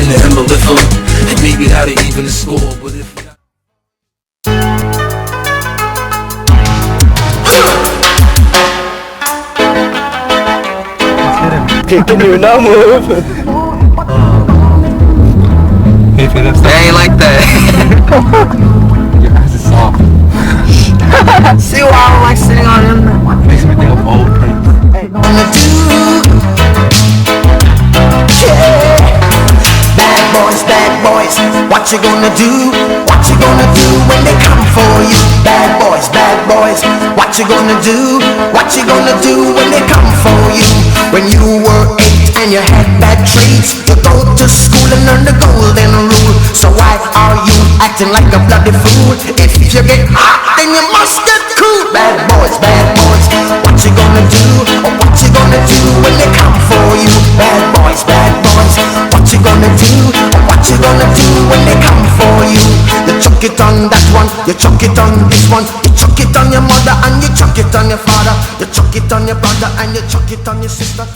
in the Emma with him. And maybe that'll even the score. But if Can you not move? Hey, Phillips. I ain't like that. Your ass is soft. See why I don't like sitting on him? Makes me think of old Prince. Bad boys, what you gonna do? What you gonna do when they come for you? Bad boys, what you gonna do? What you gonna do when they come for you? When you were 8 and you had bad traits, you go to school and learn the golden rule. So why are you acting like a bloody fool? If you get hot, then you must get cool. Bad boys, what you gonna do? Or what you gonna do when they come for you? Bad boys, what you gonna do? Or what you gonna do when they come for you? You chuck it on that one, you chuck it on this one, you chuck it on your mother and you chuck it on your father, you chuck it on your brother and you chuck it on your sister.